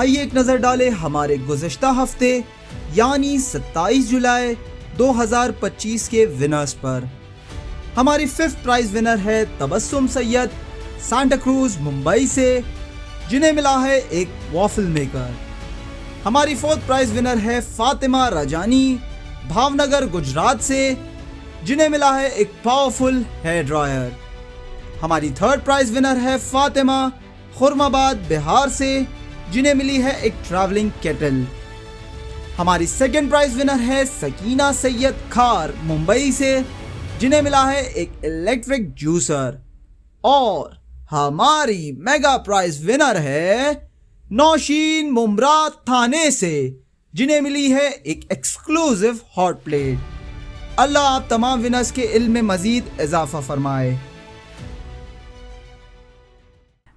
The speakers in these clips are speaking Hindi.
आइए एक नजर डालें हमारे गुज़िश्ता हफ्ते यानी 27 जुलाई 2025 के विनर्स पर। हमारी 5th प्राइज विनर है तबस्सुम सैयद सांता क्रूज मुंबई से, जिन्हें मिला है एक वॉफल मेकर। हमारी 4th प्राइज विनर है फातिमा राजानी भावनगर गुजरात से, जिन्हें मिला है एक पावरफुल हेयर ड्रायर। हमारी 3rd प्राइज विनर है फातिमा खुरमाबाद बिहार से, जिन्हें मिली है एक ट्रैवलिंग केटल। हमारी 2nd प्राइज विनर है सकीना सैयद खार मुंबई से, जिन्हें मिला है एक इलेक्ट्रिक जूसर। और हमारी मेगा प्राइज विनर है नौशीन मुमरा थाने से, जिन्हें मिली है एक एक्सक्लूसिव हॉट प्लेट। अल्लाह आप तमाम विनर्स के इल्म में मजीद इजाफा फरमाए।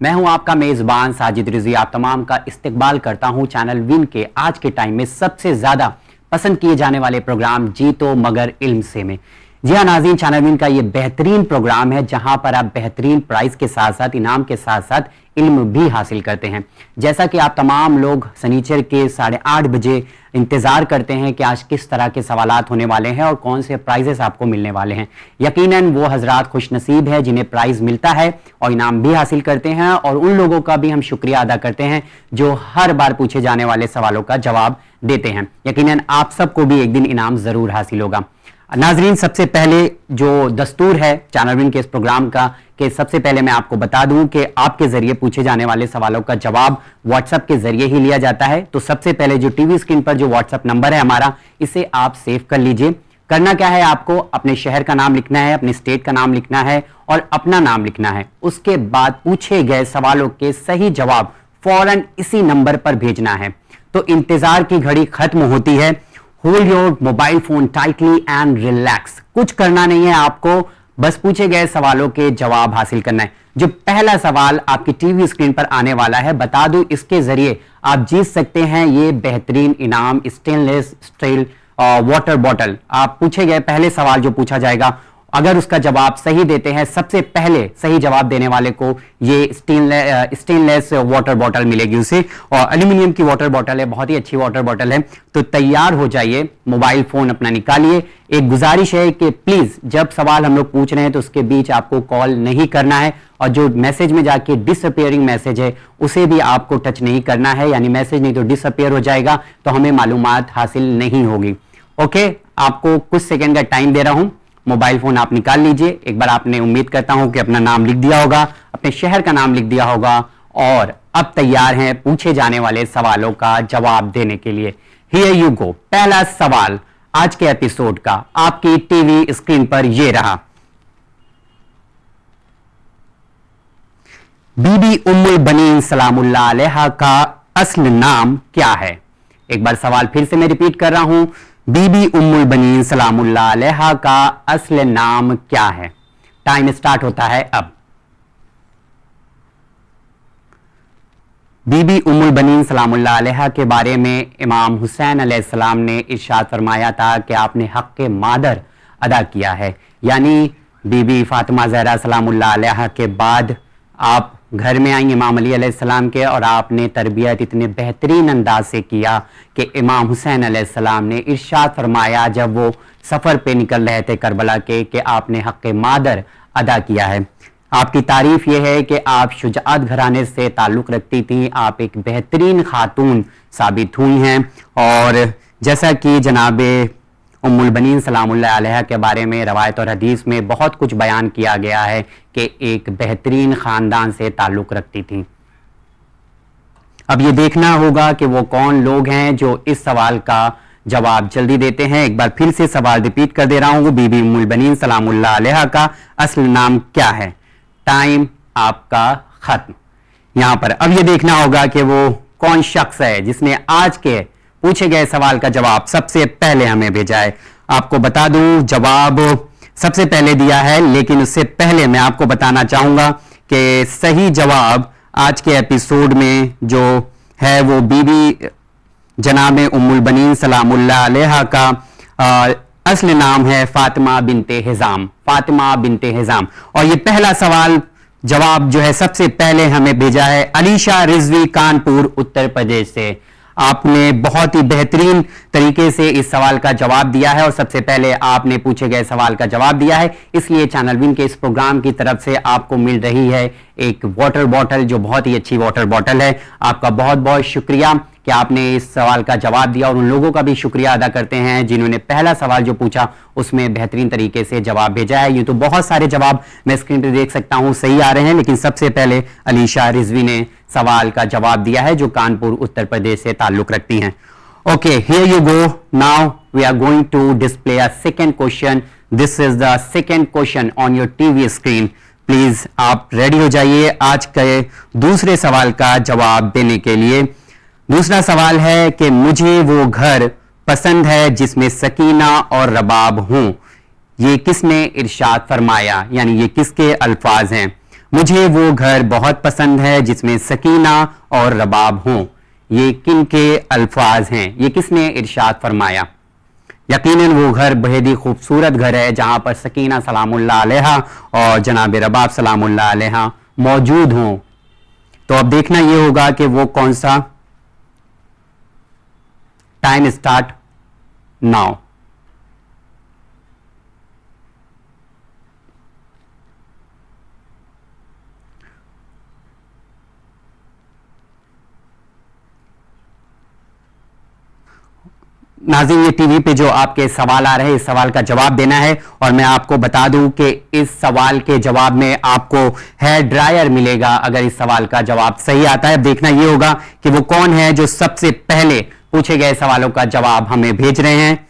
मैं हूं आपका मेजबान साजिद रिजवी, आप तमाम का इस्तकबाल करता हूं चैनल विन के आज के टाइम में सबसे ज्यादा पसंद किए जाने वाले प्रोग्राम जीतो मगर इल्म से में। जी हाँ नाज़रीन, चैनल विन का ये बेहतरीन प्रोग्राम है जहां पर आप बेहतरीन प्राइस के साथ साथ इनाम के साथ साथ इल्म भी हासिल करते हैं। जैसा कि आप तमाम लोग सनीचर के 8:30 बजे इंतजार करते हैं कि आज किस तरह के सवालात होने वाले हैं और कौन से प्राइजेस आपको मिलने वाले हैं। यकीनन वो हजरात खुश नसीब है जिन्हें प्राइज मिलता है और इनाम भी हासिल करते हैं, और उन लोगों का भी हम शुक्रिया अदा करते हैं जो हर बार पूछे जाने वाले सवालों का जवाब देते हैं। यकीनन आप सबको भी एक दिन इनाम जरूर हासिल होगा। नाजरीन, सबसे पहले जो दस्तूर है चैनल विन के इस प्रोग्राम का कि सबसे पहले मैं आपको बता दूं कि आपके जरिए पूछे जाने वाले सवालों का जवाब व्हाट्सएप के जरिए ही लिया जाता है। तो सबसे पहले जो टीवी स्क्रीन पर जो व्हाट्सएप नंबर है हमारा, इसे आप सेव कर लीजिए। करना क्या है, आपको अपने शहर का नाम लिखना है, अपने स्टेट का नाम लिखना है और अपना नाम लिखना है। उसके बाद पूछे गए सवालों के सही जवाब फौरन इसी नंबर पर भेजना है। तो इंतजार की घड़ी खत्म होती है। Hold your mobile phone tightly and relax. कुछ करना नहीं है आपको, बस पूछे गए सवालों के जवाब हासिल करना है। जो पहला सवाल आपकी टीवी स्क्रीन पर आने वाला है, बता दूं इसके जरिए आप जीत सकते हैं ये बेहतरीन इनाम स्टेनलेस स्टील वाटर बॉटल। आप पूछे गए पहले सवाल जो पूछा जाएगा, अगर उसका जवाब सही देते हैं, सबसे पहले सही जवाब देने वाले को ये स्टेनलेस वाटर बॉटल मिलेगी उसे। और एल्यूमिनियम की वाटर बॉटल है, बहुत ही अच्छी वाटर बॉटल है। तो तैयार हो जाइए, मोबाइल फोन अपना निकालिए। एक गुजारिश है कि प्लीज जब सवाल हम लोग पूछ रहे हैं तो उसके बीच आपको कॉल नहीं करना है, और जो मैसेज में जाके डिसअपियरिंग मैसेज है उसे भी आपको टच नहीं करना है, यानी मैसेज नहीं तो डिसअपियर हो जाएगा तो हमें मालूमात हासिल नहीं होगी। ओके, आपको कुछ सेकेंड का टाइम दे रहा हूं, मोबाइल फोन आप निकाल लीजिए। एक बार आपने, उम्मीद करता हूं कि अपना नाम लिख दिया होगा, अपने शहर का नाम लिख दिया होगा, और अब तैयार हैं पूछे जाने वाले सवालों का जवाब देने के लिए। हियर यू गो। पहला सवाल आज के एपिसोड का आपकी टीवी स्क्रीन पर ये रहा। बीबी उम्मुल बनीन सलामुल्लाह अलैहा का असल नाम क्या है? एक बार सवाल फिर से मैं रिपीट कर रहा हूं, बीबी उम्मुल बनीन सलामुल्लाह अलैहा का असल नाम क्या है? टाइम स्टार्ट होता है अब। बीबी उम्मुल बनीन सलामुल्लाह अलैहा के बारे में इमाम हुसैन अलैहिस्सलाम ने इरशाद फरमाया था कि आपने हक़ मादर अदा किया है, यानी बीबी फातिमा ज़हरा सलामुल्लाह अलैहा के बाद आप घर में आई इमाम अली अलैहिस्सलाम के, और आपने तरबियत इतने बेहतरीन अंदाज से किया कि इमाम हुसैन अलैहिस्सलाम ने इरशाद फरमाया जब वो सफ़र पे निकल रहे थे करबला के कि आपने हक़ मादर अदा किया है। आपकी तारीफ ये है कि आप शुजाअत घराने से ताल्लुक़ रखती थी, आप एक बेहतरीन खातून साबित हुई हैं। और जैसा कि जनाबे उम्मुल बनीन सलामुल्लाह अलैहा के बारे में रवायत और हदीस में बहुत कुछ बयान किया गया है कि एक बेहतरीन ख़ानदान से ताल्लुक़ रखती थी। अब ये देखना होगा कि वो कौन लोग हैं जो इस सवाल का जवाब जल्दी देते हैं। एक बार फिर से सवाल रिपीट कर दे रहा हूँ, बीबी उम्मुल बनीन सलामुल्लाह अलैहा का असल नाम क्या है? टाइम आपका खत्म। यहां पर अब ये देखना होगा कि वो कौन शख्स है जिसने आज के पूछे गए सवाल का जवाब सबसे पहले हमें भेजा है। आपको बता दूं जवाब सबसे पहले दिया है, लेकिन उससे पहले मैं आपको बताना चाहूंगा कि सही जवाब आज के एपिसोड में जो है वो बीबी जनाब उम्मुल बनीन सलामुल्लाह अलैहा का असली नाम है फातिमा बिनते हिजाम। फातिमा बिनते हिजाम। और ये पहला सवाल जवाब जो है सबसे पहले हमें भेजा है अलीशा रिजवी कानपुर उत्तर प्रदेश से। आपने बहुत ही बेहतरीन तरीके से इस सवाल का जवाब दिया है और सबसे पहले आपने पूछे गए सवाल का जवाब दिया है, इसलिए चैनल विन के इस प्रोग्राम की तरफ से आपको मिल रही है एक वाटर बॉटल, जो बहुत ही अच्छी वाटर बॉटल है। आपका बहुत बहुत शुक्रिया कि आपने इस सवाल का जवाब दिया, और उन लोगों का भी शुक्रिया अदा करते हैं जिन्होंने पहला सवाल जो पूछा उसमें बेहतरीन तरीके से जवाब भेजा है। ये तो बहुत सारे जवाब मैं स्क्रीन पे देख सकता हूं सही आ रहे हैं, लेकिन सबसे पहले अलीशा रिजवी ने सवाल का जवाब दिया है जो कानपुर उत्तर प्रदेश से ताल्लुक रखती हैं। Okay, here you go. Now we are going to display a second question. This is the second question on your TV screen. Please आप रेडी हो जाइए आज के दूसरे सवाल का जवाब देने के लिए। दूसरा सवाल है कि मुझे वो घर पसंद है जिसमें सकीना और रबाब हों। ये किसने इरशाद फरमाया, यानी ये किसके अल्फाज हैं? मुझे वो घर बहुत पसंद है जिसमें सकीना और रबाब हों। ये किन के अल्फाज हैं? ये किसने इरशाद फरमाया? यकीनन वो घर बेहद ही खूबसूरत घर है जहां पर सकीना सलामुल्लाह अलैहा और जनाब रबाब सलामुल्लाह अलैहा मौजूद हों। तो अब देखना यह होगा कि वो कौन सा। Time start now. नाज़रीन, ये टीवी पे जो आपके सवाल आ रहे हैं, इस सवाल का जवाब देना है, और मैं आपको बता दूं कि इस सवाल के जवाब में आपको हेयर ड्रायर मिलेगा अगर इस सवाल का जवाब सही आता है। अब देखना ये होगा कि वो कौन है जो सबसे पहले पूछे गए सवालों का जवाब हमें भेज रहे हैं।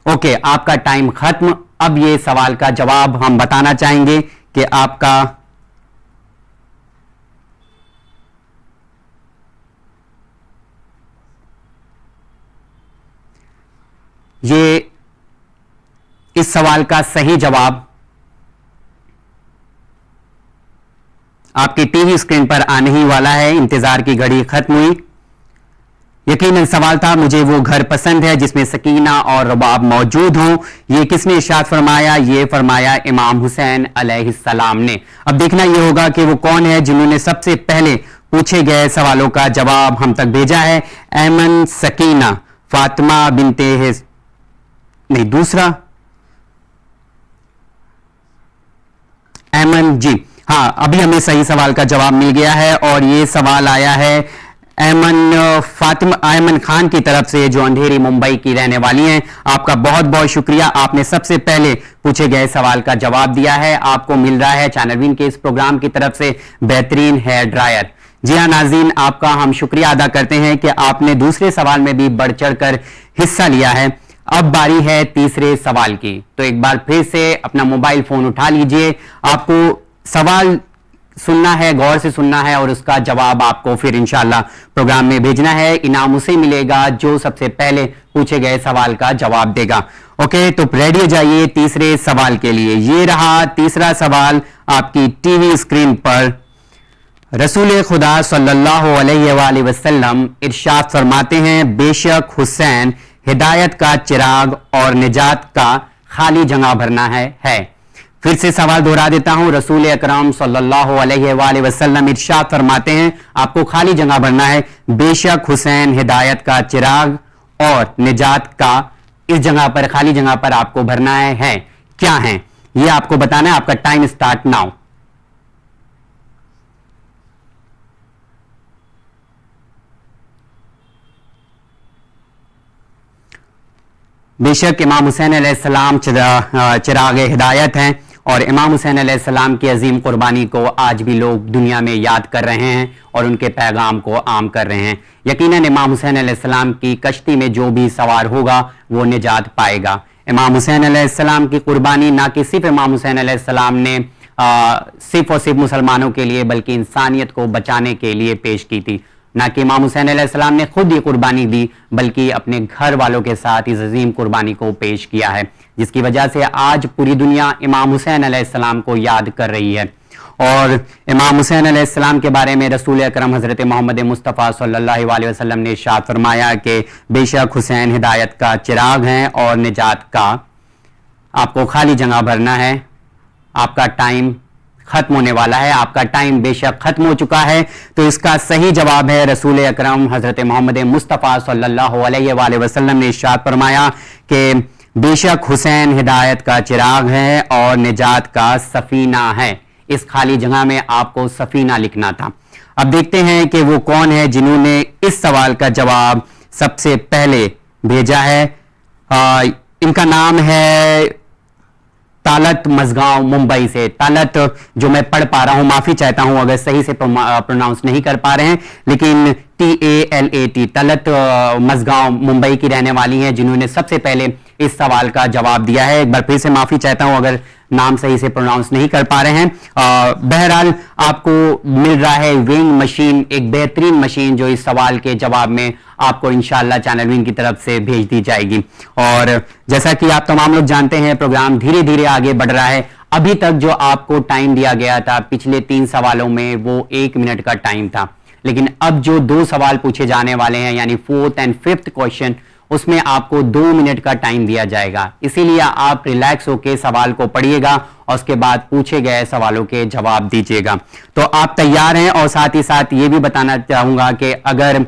ओके, आपका टाइम खत्म। अब ये सवाल का जवाब हम बताना चाहेंगे कि आपका ये इस सवाल का सही जवाब आपकी टीवी स्क्रीन पर आने ही वाला है। इंतजार की घड़ी खत्म हुई। यकीनन सवाल था, मुझे वो घर पसंद है जिसमें सकीना और रबाब मौजूद हों। ये किसने इरशाद फरमाया? ये फरमाया इमाम हुसैन अलैहिस्सलाम ने। अब देखना यह होगा कि वो कौन है जिन्होंने सबसे पहले पूछे गए सवालों का जवाब हम तक भेजा है। ऐमन सकीना फातिमा बिनते नहीं, दूसरा ऐमन जी। हाँ, अभी हमें सही सवाल का जवाब मिल गया है और ये सवाल आया है ऐमन खान की तरफ से, जो अंधेरी मुंबई की रहने वाली हैं। आपका बहुत बहुत शुक्रिया, आपने सबसे पहले पूछे गए सवाल का जवाब दिया है। आपको मिल रहा है चैनल विन के इस प्रोग्राम की तरफ से बेहतरीन हेयर ड्रायर। जी हाँ नाज़रीन, आपका हम शुक्रिया अदा करते हैं कि आपने दूसरे सवाल में भी बढ़ चढ़ कर हिस्सा लिया है। अब बारी है तीसरे सवाल की, तो एक बार फिर से अपना मोबाइल फोन उठा लीजिए। आपको सवाल सुनना है, गौर से सुनना है, और उसका जवाब आपको फिर इंशाल्लाह प्रोग्राम में भेजना है। इनाम उसे मिलेगा जो सबसे पहले पूछे गए सवाल का जवाब देगा। ओके, तो रेडी हो जाइए तीसरे सवाल के लिए। ये रहा तीसरा सवाल आपकी टीवी स्क्रीन पर। रसूल खुदा सल्लल्लाहु अलैहि वसल्लम इरशाद फरमाते हैं, बेशक हुसैन हिदायत का चिराग और निजात का खाली जगह भरना है। फिर से सवाल दोहरा देता हूं। रसूल अकरम सल्लल्लाहु अलैहि वसल्लम इरशाद फरमाते हैं, आपको खाली जगह भरना है। बेशक हुसैन हिदायत का चिराग और निजात का, इस जगह पर, खाली जगह पर आपको भरना है। क्या है ये आपको बताना है। आपका टाइम स्टार्ट नाउ। बेशक इमाम हुसैन अलैहिस्सलाम चिराग हिदायत हैं, और इमाम हुसैन अलैहिस्सलाम की अजीम कुर्बानी को आज भी लोग दुनिया में याद कर रहे हैं और उनके पैगाम को आम कर रहे हैं। यकीनन इमाम हुसैन अलैहिस्सलाम की कश्ती में जो भी सवार होगा वो निजात पाएगा। इमाम हुसैन अलैहिस्सलाम की कुर्बानी ना कि सिर्फ इमाम हुसैन अलैहिस्सलाम ने सिर्फ और सिर्फ मुसलमानों के लिए, बल्कि इंसानियत को बचाने के लिए पेश की थी। ना कि इमाम हुसैन अलैहिस्सलाम ने खुद ये कुर्बानी दी, बल्कि अपने घर वालों के साथ इस अजीम कुर्बानी को पेश किया है, जिसकी वजह से आज पूरी दुनिया इमाम हुसैन अलैहिस्सलाम को याद कर रही है। और इमाम हुसैन अलैहिस्सलाम के बारे में रसूल अकरम हज़रत मोहम्मद मुस्तफ़ा सल्लल्लाहु अलैहि वसल्लम ने इरशाद फरमाया कि बेशक हुसैन हिदायत का चिराग हैं और निजात का आपको खाली जगह भरना है। आपका टाइम खत्म होने वाला है। आपका टाइम बेशक खत्म हो चुका है। तो इसका सही जवाब है रसूल अकरम हजरत मोहम्मद मुस्तफ़ा सल्लल्लाहु अलैहि वसल्लम ने इरशाद फरमाया कि बेशक हुसैन हिदायत का चिराग है और निजात का सफीना है। इस खाली जगह में आपको सफीना लिखना था। अब देखते हैं कि वो कौन है जिन्होंने इस सवाल का जवाब सबसे पहले भेजा है। इनका नाम है तालत मजगांव मुंबई से। तालत जो मैं पढ़ पा रहा हूं, माफी चाहता हूं अगर सही से प्रोनाउंस नहीं कर पा रहे हैं, लेकिन TALAT तालत मजगांव मुंबई की रहने वाली हैं जिन्होंने सबसे पहले इस सवाल का जवाब दिया है। एक बार फिर से माफी चाहता हूं अगर नाम सही से प्रोनाउंस नहीं कर पा रहे हैं। बहरहाल आपको मिल रहा है विंग मशीन, एक बेहतरीन मशीन जो इस सवाल के जवाब में आपको इंशाल्लाह चैनल विंग की तरफ से भेज दी जाएगी। और जैसा कि आप तमाम लोग जानते हैं, प्रोग्राम धीरे धीरे आगे बढ़ रहा है। अभी तक जो आपको टाइम दिया गया था पिछले 3 सवालों में वो 1 मिनट का टाइम था, लेकिन अब जो 2 सवाल पूछे जाने वाले हैं यानी 4th एंड 5th क्वेश्चन, उसमें आपको 2 मिनट का टाइम दिया जाएगा। इसीलिए आप रिलैक्स होकर सवाल को पढ़िएगा और उसके बाद पूछे गए सवालों के जवाब दीजिएगा। तो आप तैयार हैं? और साथ ही साथ ये भी बताना चाहूंगा कि अगर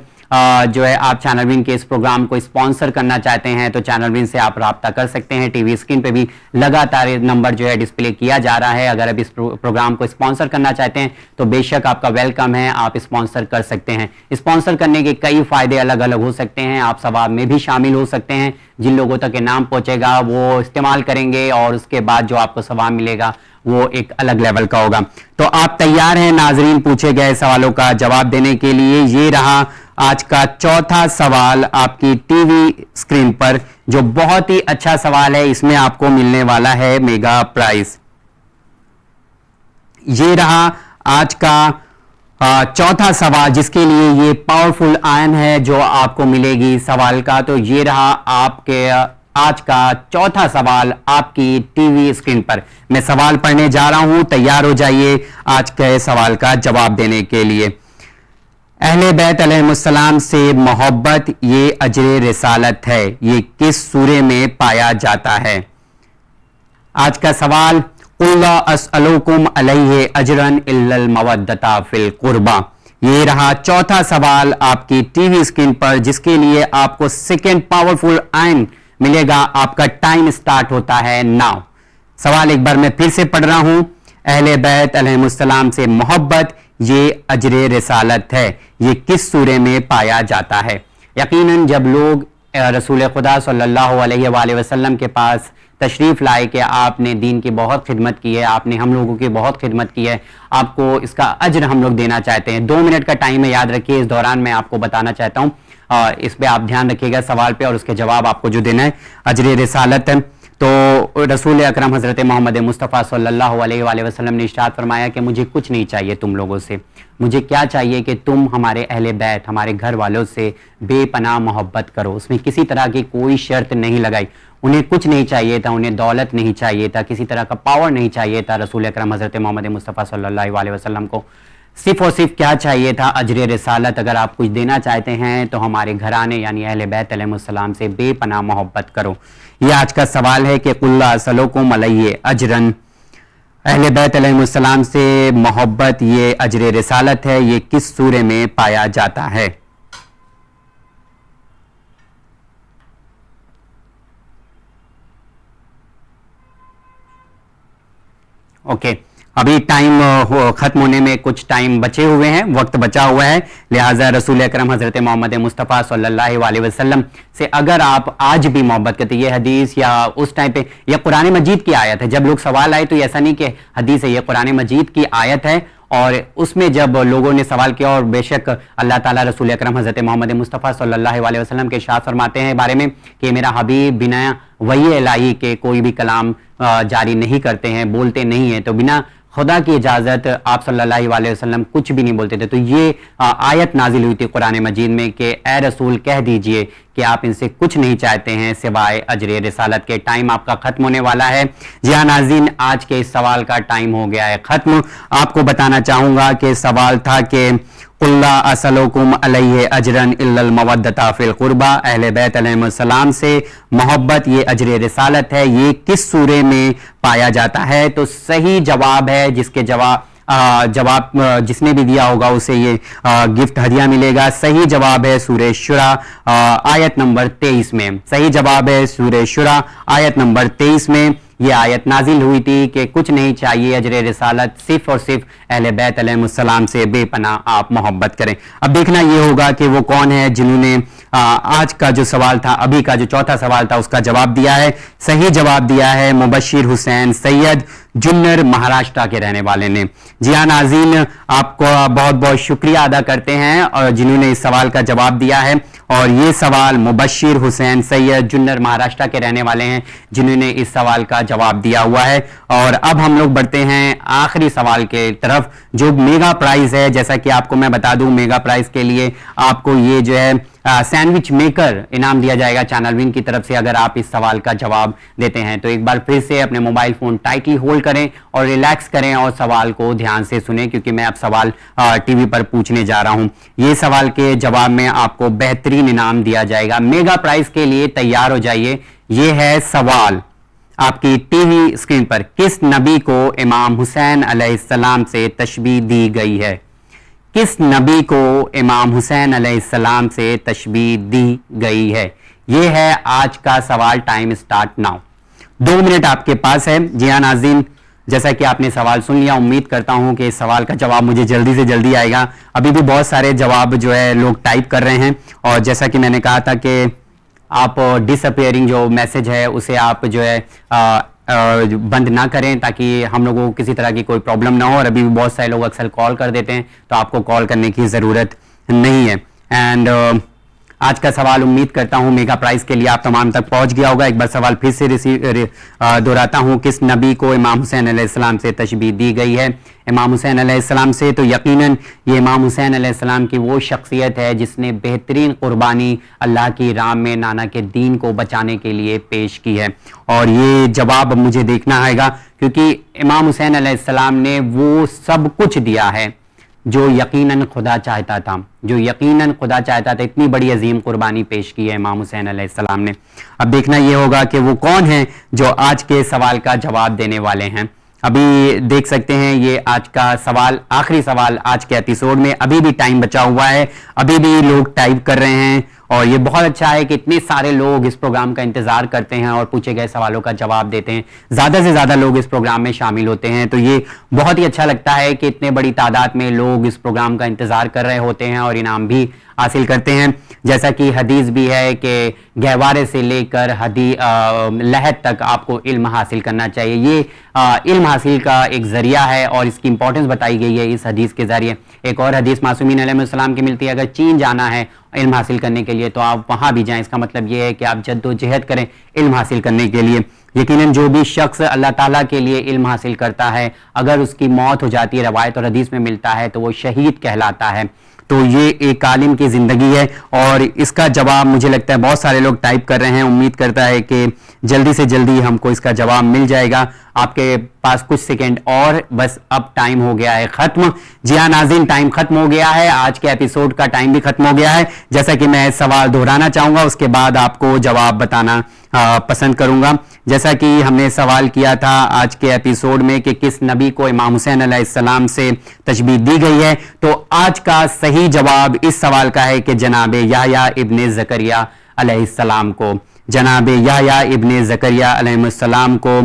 जो है आप चैनल विन के इस प्रोग्राम को स्पॉन्सर करना चाहते हैं तो चैनल विन से आप राब्ता कर सकते हैं। टीवी स्क्रीन पे भी लगातार नंबर जो है डिस्प्ले किया जा रहा है। अगर आप इस प्रोग्राम को स्पॉन्सर करना चाहते हैं तो बेशक आपका वेलकम है, आप स्पॉन्सर कर सकते हैं। स्पॉन्सर करने के कई फायदे अलग अलग हो सकते हैं। आप सवाब में भी शामिल हो सकते हैं। जिन लोगों तक इनाम पहुंचेगा वो इस्तेमाल करेंगे और उसके बाद जो आपको सवाब मिलेगा वो एक अलग लेवल का होगा। तो आप तैयार हैं नाजरीन पूछे गए सवालों का जवाब देने के लिए? ये रहा आज का चौथा सवाल आपकी टीवी स्क्रीन पर, जो बहुत ही अच्छा सवाल है। इसमें आपको मिलने वाला है मेगा प्राइज। ये रहा आज का चौथा सवाल जिसके लिए ये पावरफुल आयन है जो आपको मिलेगी सवाल का। तो ये रहा आपके आज का चौथा सवाल आपकी टीवी स्क्रीन पर। मैं सवाल पढ़ने जा रहा हूं, तैयार हो जाइए आज के सवाल का जवाब देने के लिए। अहले बैत अलैहिमुस्सलाम से मोहब्बत ये अजर रिसालत है, ये किस सूरे में पाया जाता है? आज का सवाल, कुल ला अस्अलुकुम अलैहि अजरन इल्लल मवद्दता फिल कुर्बा। ये रहा चौथा सवाल आपकी टीवी स्क्रीन पर जिसके लिए आपको सेकेंड पावरफुल आयन मिलेगा। आपका टाइम स्टार्ट होता है नाउ। सवाल एक बार मैं फिर से पढ़ रहा हूं। अहले बैत अलैहिमुस्सलाम से मोहब्बत ये अजरे रिसालत है, ये किस सूरे में पाया जाता है? यकीनन जब लोग रसूल खुदा सल्लल्लाहु अलैहि वसल्लम के पास तशरीफ लाए कि आपने दीन की बहुत खिदमत की है, आपने हम लोगों की बहुत खिदमत की है, आपको इसका अज्र हम लोग देना चाहते हैं। 2 मिनट का टाइम है, याद रखिए। इस दौरान मैं आपको बताना चाहता हूँ, इस पे आप ध्यान रखिएगा सवाल पे, और उसके जवाब आपको जो देना है अजर रिसालत है। तो रसूल अकरम हजरत मोहम्मद मुस्तफ़ा सल्लल्लाहु अलैहि वसल्लम ने इरशाद फरमाया कि मुझे कुछ नहीं चाहिए तुम लोगों से, मुझे क्या चाहिए कि तुम हमारे अहले बैत, हमारे घर वालों से बेपनाह मोहब्बत करो। उसमें किसी तरह की कोई शर्त नहीं लगाई। उन्हें कुछ नहीं चाहिए था, उन्हें दौलत नहीं चाहिए था, किसी तरह का पावर नहीं चाहिए था। रसूल अकरम हजरत मोहम्मद मुस्तफ़ा सल्लल्लाहु अलैहि वसल्लम को सिर्फ और सिर्फ क्या चाहिए था? अजर रिसालत। अगर आप कुछ देना चाहते हैं तो हमारे घराने यानी अहले बैत अलैहिमुस्सलाम से बेपनाह मोहब्बत करो। ये आज का सवाल है कि कुल ला अस्अलुकुम अलैहि अजरन, अहले बैत अलैहिमुस्सलाम से मोहब्बत ये अजर रिसालत है, ये किस सूरे में पाया जाता है? ओके, अभी टाइम खत्म होने में कुछ टाइम बचे हुए हैं, वक्त बचा हुआ है, लिहाजा रसूल अकरम हजरत मोहम्मद मुस्तफ़ा सल्लल्लाहु अलैहि वसल्लम से अगर आप आज भी मोहब्बत करते, ये हदीस या उस टाइम पे यह कुरान मजीद की आयत है। जब लोग सवाल आए तो ऐसा नहीं कि हदीस है, यह कुरान मजीद की आयत है, और उसमें जब लोगों ने सवाल किया, और बेशक अल्लाह ताला रसूल अकरम हजरत मोहम्मद मुस्तफ़ा सल्लल्लाहु अलैहि वसल्लम के इरशाद फरमाते हैं बारे में कि मेरा हबीब बिना वही इलाही के कोई भी कलाम जारी नहीं करते हैं, बोलते नहीं है, तो बिना खुदा की इजाजत आप सल्लल्लाहु अलैहि वसल्लम कुछ भी नहीं बोलते थे। तो ये आयत नाजिल हुई थी कुरान मजीद में कि ए रसूल कह दीजिए कि आप इनसे कुछ नहीं चाहते हैं सिवाय अजर रिसालत के। टाइम आपका खत्म होने वाला है। जी हाँ नाज़रीन, आज के इस सवाल का टाइम हो गया है खत्म। आपको बताना चाहूंगा कि सवाल था कि कुल्ला असलुकुम अलैहि अजरन इल्लल मवद्दता फिल कुर्बा, अहले बैत अलैहिस्सलाम से मोहब्बत ये अजर रिसालत है, ये किस सूरे में पाया जाता है? तो सही जवाब है, जिसके जवाब जिसने भी दिया होगा उसे ये गिफ्ट हदिया मिलेगा। सही जवाब है सूरह शुरा आयत नंबर 23 में। सही जवाब है सूरह शुरा आयत नंबर 23 में। ये आयत नाजिल हुई थी कि कुछ नहीं चाहिए अजर रिसालत, सिर्फ और सिर्फ अहले बैत अलैहिस्सलाम से बेपनाह आप मोहब्बत करें। अब देखना ये होगा कि वो कौन है जिन्होंने आज का जो सवाल था, अभी का जो चौथा सवाल था, उसका जवाब दिया है। सही जवाब दिया है मुबशिर हुसैन सैयद, जुन्नर महाराष्ट्र के रहने वाले ने। जी हाँ नाज़रीन, आपको बहुत बहुत शुक्रिया अदा करते हैं और जिन्होंने इस सवाल का जवाब दिया है। और ये सवाल मुबशिर हुसैन सैयद जुन्नर महाराष्ट्र के रहने वाले हैं जिन्होंने इस सवाल का जवाब दिया हुआ है। और अब हम लोग बढ़ते हैं आखिरी सवाल के तरफ, जो मेगा प्राइज है। जैसा कि आपको मैं बता दूं, मेगा प्राइज के लिए आपको ये जो है सैंडविच मेकर इनाम दिया जाएगा चैनल विन की तरफ से, अगर आप इस सवाल का जवाब देते हैं। तो एक बार फिर से अपने मोबाइल फोन टाइटली होल्ड करें और रिलैक्स करें और सवाल को ध्यान से सुनें, क्योंकि मैं अब सवाल टीवी पर पूछने जा रहा हूं। ये सवाल के जवाब में आपको बेहतरीन इनाम दिया जाएगा। मेगा प्राइज के लिए तैयार हो जाइए। ये है सवाल आपकी टीवी स्क्रीन पर, किस नबी को इमाम हुसैन अलैहिस्सलाम से तशबीह दी गई है? किस नबी को इमाम हुसैन अलैहिस्सलाम से तशबीह दी गई है? यह है आज का सवाल। Time start now. 2 मिनट आपके पास है। जी हाँ नाज़रीन, जैसा कि आपने सवाल सुन लिया, उम्मीद करता हूं कि इस सवाल का जवाब मुझे जल्दी से जल्दी आएगा। अभी भी बहुत सारे जवाब जो है लोग टाइप कर रहे हैं, और जैसा कि मैंने कहा था कि आप डिसअपियरिंग जो मैसेज है उसे आप जो है बंद ना करें, ताकि हम लोगों को किसी तरह की कोई प्रॉब्लम ना हो। और अभी भी बहुत सारे लोग अक्सर कॉल कर देते हैं, तो आपको कॉल करने की ज़रूरत नहीं है। एंड आज का सवाल उम्मीद करता हूं मेगा प्राइज के लिए आप तमाम तक पहुंच गया होगा। एक बार सवाल फिर से दोहराता हूं, किस नबी को इमाम हुसैन अलैहिस्सलाम से तशबीह दी गई है? इमाम हुसैन अलैहिस्सलाम से, तो यकीनन ये इमाम हुसैन अलैहिस्सलाम की वो शख्सियत है जिसने बेहतरीन कुर्बानी अल्लाह की राह में नाना के दीन को बचाने के लिए पेश की है। और ये जवाब मुझे देखना आएगा, क्योंकि इमाम हुसैन अलैहिस्सलाम ने वो सब कुछ दिया है जो यकीनन खुदा चाहता था, जो यकीनन खुदा चाहता था। इतनी बड़ी अजीम कुर्बानी पेश की है इमाम हुसैन अलैहिस्सलाम ने। अब देखना यह होगा कि वो कौन है जो आज के सवाल का जवाब देने वाले हैं। अभी देख सकते हैं ये आज का सवाल, आखिरी सवाल आज के एपिसोड में। अभी भी टाइम बचा हुआ है, अभी भी लोग टाइप कर रहे हैं, और ये बहुत अच्छा है कि इतने सारे लोग इस प्रोग्राम का इंतजार करते हैं और पूछे गए सवालों का जवाब देते हैं। ज्यादा से ज्यादा लोग इस प्रोग्राम में शामिल होते हैं, तो ये बहुत ही अच्छा लगता है कि इतने बड़ी तादाद में लोग इस प्रोग्राम का इंतजार कर रहे होते हैं और इनाम भी हासिल करते हैं। जैसा कि हदीस भी है कि गहवारे से लेकर लहद तक आपको इल्म हासिल करना चाहिए। ये इल्म हासिल का एक जरिया है और इसकी इंपॉर्टेंस बताई गई है इस हदीस के जरिए। एक और हदीस मासूमीन अलैहिस्सलाम की मिलती है, अगर चीन जाना है इल्म हासिल करने के लिए तो आप वहां भी जाएं। इसका मतलब यह है कि आप जद्दोजहद करें इल्म हासिल करने के लिए। यकीनन जो भी शख्स अल्लाह ताला के लिए इल्म हासिल करता है, अगर उसकी मौत हो जाती है, रवायत और हदीस में मिलता है, तो वो शहीद कहलाता है। तो ये एक आलिम की जिंदगी है, और इसका जवाब मुझे लगता है बहुत सारे लोग टाइप कर रहे हैं। उम्मीद करता है कि जल्दी से जल्दी हमको इसका जवाब मिल जाएगा। आपके पास कुछ सेकंड और बस, अब टाइम हो गया है खत्म। जी हाँ नाज़रीन, टाइम खत्म हो गया है, आज के एपिसोड का टाइम भी खत्म हो गया है। जैसा कि मैं सवाल दोहराना चाहूंगा, उसके बाद आपको जवाब बताना पसंद करूंगा। जैसा कि हमने सवाल किया था आज के एपिसोड में कि किस नबी को इमाम हुसैन अलैहिस्सलाम से तशबीह दी गई है, तो आज का सही जवाब इस सवाल का है कि जनाबे याह्या इब्ने ज़करिया अलैहिस्सलाम को, जनाब याह्या इब्ने ज़करिया अलैहिस्सलाम को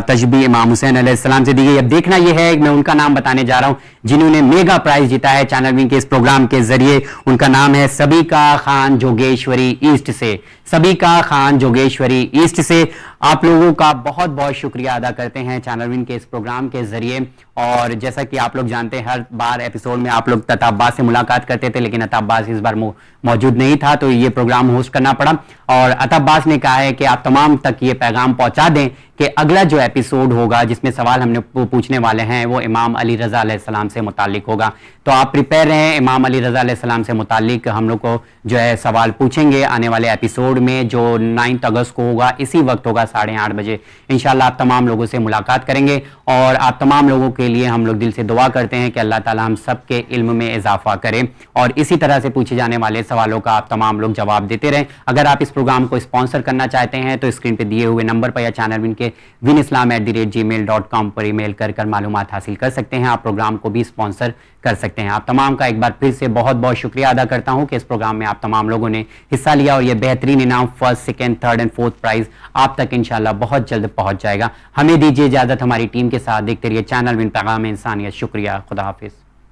तशबीह इमाम हुसैन अलैहिस्सलाम से दी गई। अब देखना यह है, मैं उनका नाम बताने जा रहा हूं जिन्होंने मेगा प्राइज जीता है चैनल विन के इस प्रोग्राम के जरिए। उनका नाम है सबीका खान जोगेश्वरी ईस्ट से। सबीका खान जोगेश्वरी ईस्ट से आप लोगों का बहुत बहुत शुक्रिया अदा करते हैं चैनल विन के इस प्रोग्राम के जरिए। और जैसा कि आप लोग जानते हैं, हर बार एपिसोड में आप लोग अता अब्बास से मुलाकात करते थे, लेकिन अता अब्बास इस बार मौजूद नहीं था, तो ये प्रोग्राम होस्ट करना पड़ा। और अता अब्बास अब्बास ने कहा है कि आप तमाम तक ये पैगाम पहुंचा दें कि अगला जो एपिसोड होगा जिसमें सवाल हमने पूछने वाले हैं वो इमाम अली रजा अलैहिस्सलाम से मुतालिक होगा। तो आप प्रिपेयर रहें, इमाम अली रजा अलैहिस्सलाम से मुतालिक हम लोग को जो है सवाल पूछेंगे आने वाले एपिसोड में, जो 9 अगस्त को होगा, इसी वक्त होगा 8:30 बजे। इंशाल्लाह आप तमाम लोगों से मुलाकात करेंगे और आप तमाम लोगों के लिए हम लोग दिल से दुआ करते हैं कि अल्लाह ताला हम सब के इल्म में इजाफा करे और इसी तरह से पूछे जाने वाले सवालों का आप तमाम लोग जवाब देते रहें। अगर आप इस प्रोग्राम को स्पॉन्सर करना चाहते हैं तो स्क्रीन पे दिए हुए नंबर पर या चैनल विन के winislam@gmail.com पर ईमेल कर मालूमात हासिल कर सकते हैं। आप प्रोग्राम को भी स्पॉन्सर कर सकते हैं। आप तमाम का एक बार फिर से बहुत बहुत शुक्रिया अदा करता हूं कि इस प्रोग्राम में आप तमाम लोगों ने हिस्सा लिया और ये बेहतरीन इनाम first, second, third and fourth prize आप तक इंशाल्लाह बहुत जल्द पहुंच जाएगा। हमें दीजिए इजाजत, हमारी टीम के साथ देखते रहिए चैनल विन पैगाम इंसानियत। शुक्रिया, खुदा हाफिज।